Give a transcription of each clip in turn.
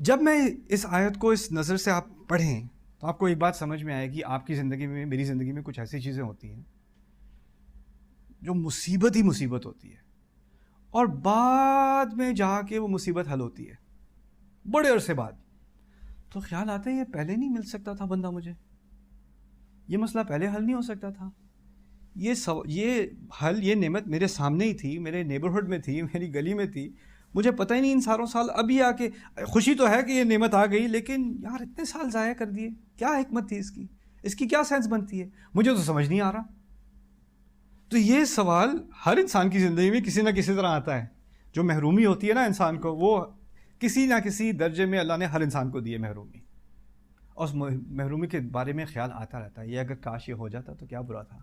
جب میں اس آیت کو اس نظر سے آپ پڑھیں تو آپ کو ایک بات سمجھ میں آئے گی، آپ کی زندگی میں، میری زندگی میں کچھ ایسی چیزیں ہوتی ہیں جو مصیبت ہی مصیبت ہوتی ہے، اور بعد میں جا کے وہ مصیبت حل ہوتی ہے بڑے عرصے بعد. تو خیال آتا ہے یہ پہلے نہیں مل سکتا تھا بندہ، مجھے یہ مسئلہ پہلے حل نہیں ہو سکتا تھا، یہ حل، یہ نعمت میرے سامنے ہی تھی، میرے نیبرہڈ میں تھی، میری گلی میں تھی، مجھے پتہ ہی نہیں ان ساروں سال ابھی آ کے. خوشی تو ہے کہ یہ نعمت آ گئی، لیکن یار اتنے سال ضائع کر دیے، کیا حکمت تھی اس کی کیا سینس بنتی ہے، مجھے تو سمجھ نہیں آ رہا. تو یہ سوال ہر انسان کی زندگی میں کسی نہ کسی طرح آتا ہے. جو محرومی ہوتی ہے نا انسان کو، وہ کسی نہ کسی درجے میں اللہ نے ہر انسان کو دی ہے محرومی، اور اس محرومی کے بارے میں خیال آتا رہتا ہے، یہ اگر کاش یہ ہو جاتا تو کیا برا تھا،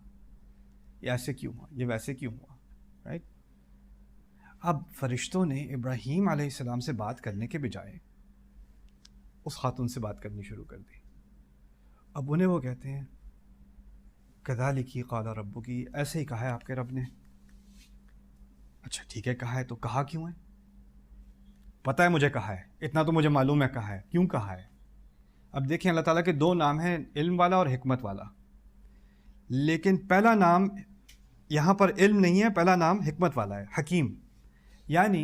یہ ایسے کیوں ہوا، یہ ویسے کیوں ہوا، رائٹ. اب فرشتوں نے ابراہیم علیہ السلام سے بات کرنے کے بجائے اس خاتون سے بات کرنی شروع کر دی. اب انہیں وہ کہتے ہیں کذالک قال ربک، ایسے ہی کہا ہے آپ کے رب نے. اچھا ٹھیک ہے، کہا ہے تو کہا کیوں ہے؟ پتہ ہے مجھے کہا ہے، اتنا تو مجھے معلوم ہے کہا ہے، کیوں کہا ہے؟ اب دیکھیں اللہ تعالیٰ کے دو نام ہیں، علم والا اور حکمت والا. لیکن پہلا نام یہاں پر علم نہیں ہے، پہلا نام حکمت والا ہے، حکیم. یعنی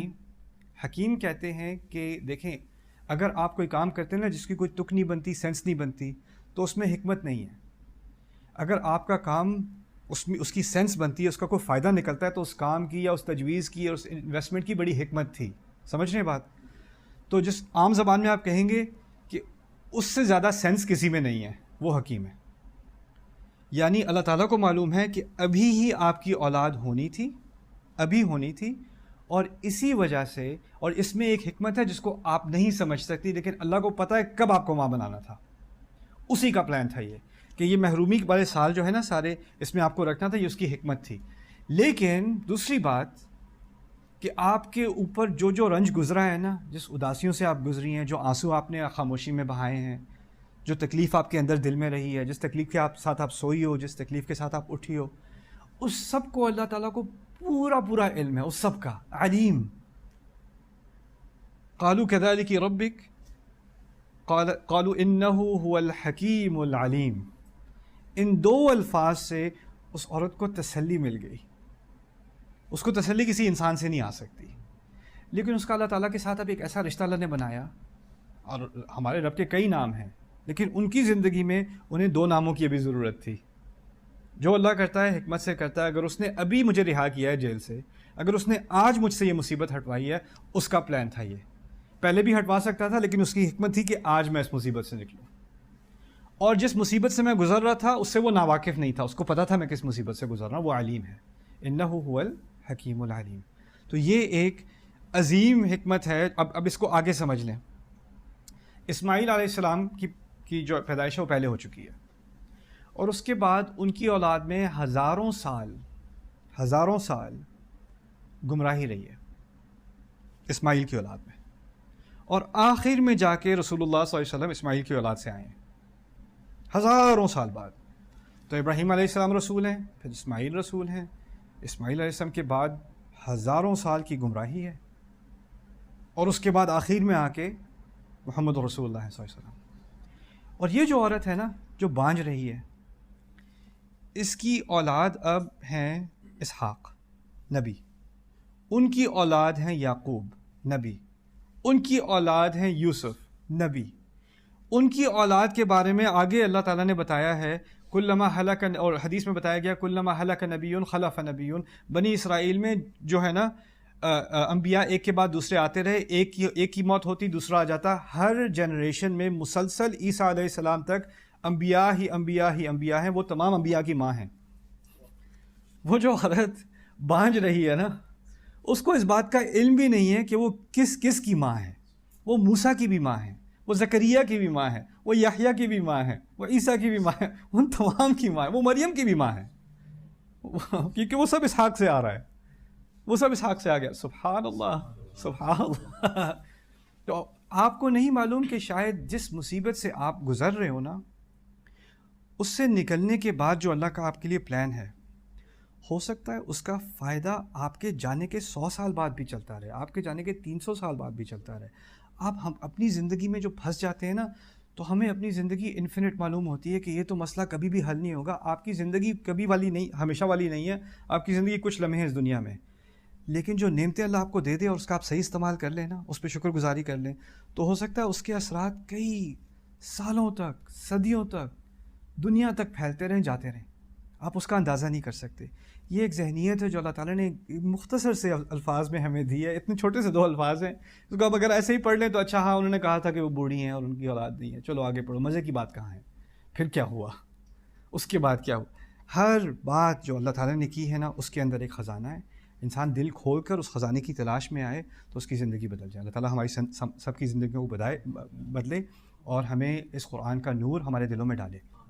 حکیم کہتے ہیں کہ دیکھیں، اگر آپ کوئی کام کرتے ہیں نا جس کی کوئی تک نہیں بنتی، سینس نہیں بنتی، تو اس میں حکمت نہیں ہے. اگر آپ کا کام اس کی سینس بنتی ہے، اس کا کوئی فائدہ نکلتا ہے، تو اس کام کی یا اس تجویز کی یا اس انویسٹمنٹ کی بڑی حکمت تھی. سمجھ رہے ہیں بات؟ تو جس عام زبان میں آپ کہیں گے کہ اس سے زیادہ سینس کسی میں نہیں ہے، وہ حکیم ہے. یعنی اللہ تعالیٰ کو معلوم ہے کہ ابھی ہی آپ کی اولاد ہونی تھی، ابھی ہونی تھی، اور اسی وجہ سے، اور اس میں ایک حکمت ہے جس کو آپ نہیں سمجھ سکتی، لیکن اللہ کو پتہ ہے کب آپ کو ماں بنانا تھا. اسی کا پلان تھا یہ کہ یہ محرومی والے سال جو ہے نا سارے، اس میں آپ کو رکھنا تھا، یہ اس کی حکمت تھی. لیکن دوسری بات کہ آپ کے اوپر جو جو رنج گزرا ہے نا، جس اداسیوں سے آپ گزری ہیں، جو آنسو آپ نے خاموشی میں بہائے ہیں، جو تکلیف آپ کے اندر دل میں رہی ہے، جس تکلیف کے ساتھ آپ سوئی ہو، جس تکلیف کے ساتھ آپ اٹھی ہو، اس سب کو اللہ تعالیٰ کو پورا علم ہے، اس سب کا علیم. قالوا كذلك ربك قالوا انه هو الحکیم العلیم. ان دو الفاظ سے اس عورت کو تسلی مل گئی. اس کو تسلی کسی انسان سے نہیں آ سکتی، لیکن اس کا اللہ تعالیٰ کے ساتھ اب ایک ایسا رشتہ اللہ نے بنایا. اور ہمارے رب کے کئی نام ہیں، لیکن ان کی زندگی میں انہیں دو ناموں کی ابھی ضرورت تھی. جو اللہ کرتا ہے حکمت سے کرتا ہے. اگر اس نے ابھی مجھے رہا کیا ہے جیل سے، اگر اس نے آج مجھ سے یہ مصیبت ہٹوائی ہے، اس کا پلان تھا. یہ پہلے بھی ہٹوا سکتا تھا، لیکن اس کی حکمت تھی کہ آج میں اس مصیبت سے نکلوں. اور جس مصیبت سے میں گزر رہا تھا اس سے وہ ناواقف نہیں تھا، اس کو پتا تھا میں کس مصیبت سے گزر رہا ہوں. وہ علیم ہے، انہ هو الحکیم العلیم. تو یہ ایک عظیم حکمت ہے. اب اس کو آگے سمجھ لیں. اسماعیل علیہ السلام کی جو پیدائش ہے وہ پہلے ہو چکی ہے، اور اس کے بعد ان کی اولاد میں ہزاروں سال گمراہی رہی ہے اسماعیل کی اولاد میں. اور آخر میں جا کے رسول اللہ صلی اللہ علیہ وسلم اسماعیل کی اولاد سے آئے ہیں ہزاروں سال بعد. تو ابراہیم علیہ السلام رسول ہیں، پھر اسماعیل رسول ہیں. اسماعیل علیہ السلام کے بعد ہزاروں سال کی گمراہی ہے، اور اس کے بعد آخر میں آ کے محمد رسول اللہ صلی اللہ علیہ وسلم. اور یہ جو عورت ہے نا جو بانجھ رہی ہے، اس کی اولاد اب ہیں اسحاق نبی، ان کی اولاد ہیں یعقوب نبی، ان کی اولاد ہیں یوسف نبی. ان کی اولاد کے بارے میں آگے اللہ تعالیٰ نے بتایا ہے کلما ہلک، اور حدیث میں بتایا گیا کلما ہلک نبی خلف نبی. بنی اسرائیل میں جو ہے نا انبیاء ایک کے بعد دوسرے آتے رہے، ایک کی موت ہوتی دوسرا آ جاتا. ہر جنریشن میں مسلسل عیسیٰ علیہ السلام تک انبیاء ہی انبیاء ہیں. وہ تمام انبیاء کی ماں ہیں. وہ جو عورت بانجھ رہی ہے نا، اس کو اس بات کا علم بھی نہیں ہے کہ وہ کس کی ماں ہے. وہ موسیٰ کی بھی ماں ہے، وہ زکریا کی بھی ماں ہے، وہ یحییٰ کی بھی ماں ہے، وہ عیسیٰ کی بھی ماں ہے، ان تمام کی ماں ہے. وہ مریم کی بھی ماں ہے، کیونکہ وہ سب اسحاق سے آ رہا ہے، وہ سب اسحاق سے آ گیا. سبحان اللہ سبحان اللہ. تو آپ کو نہیں معلوم کہ شاید جس مصیبت سے آپ گزر رہے ہو نا، اس سے نکلنے کے بعد جو اللہ کا آپ کے لیے پلان ہے، ہو سکتا ہے اس کا فائدہ آپ کے جانے کے 100 سال بعد بھی چلتا رہے، آپ کے جانے کے 300 سال بعد بھی چلتا رہے، ہم اپنی زندگی میں جو پھنس جاتے ہیں نا، تو ہمیں اپنی زندگی انفینٹ معلوم ہوتی ہے کہ یہ تو مسئلہ کبھی بھی حل نہیں ہوگا. آپ کی زندگی کبھی والی نہیں، ہمیشہ والی نہیں ہے. آپ کی زندگی کچھ لمحے ہیں اس دنیا میں، لیکن جو نعمتیں اللہ آپ کو دے دے اور اس کا آپ صحیح استعمال کر لیں نا، اس پہ شکر گزاری کر لیں، تو ہو سکتا ہے اس کے اثرات کئی سالوں تک، صدیوں تک، دنیا تک پھیلتے رہیں، جاتے رہیں. آپ اس کا اندازہ نہیں کر سکتے. یہ ایک ذہنیت ہے جو اللہ تعالیٰ نے مختصر سے الفاظ میں ہمیں دی ہے. اتنے چھوٹے سے 2 الفاظ ہیں، اس کو آپ اگر ایسے ہی پڑھ لیں تو اچھا، ہاں انہوں نے کہا تھا کہ وہ بوڑھی ہیں اور ان کی اولاد نہیں ہے، چلو آگے پڑھو. مزے کی بات کہاں ہے؟ پھر کیا ہوا؟ اس کے بعد کیا ہوا؟ ہر بات جو اللہ تعالیٰ نے کی ہے نا، اس کے اندر ایک خزانہ ہے. انسان دل کھول کر اس خزانے کی تلاش میں آئے تو اس کی زندگی بدل جائے. اللہ تعالیٰ ہماری سب کی زندگیوں کو بدلے اور ہمیں اس قرآن کا نور ہمارے دلوں میں ڈالے.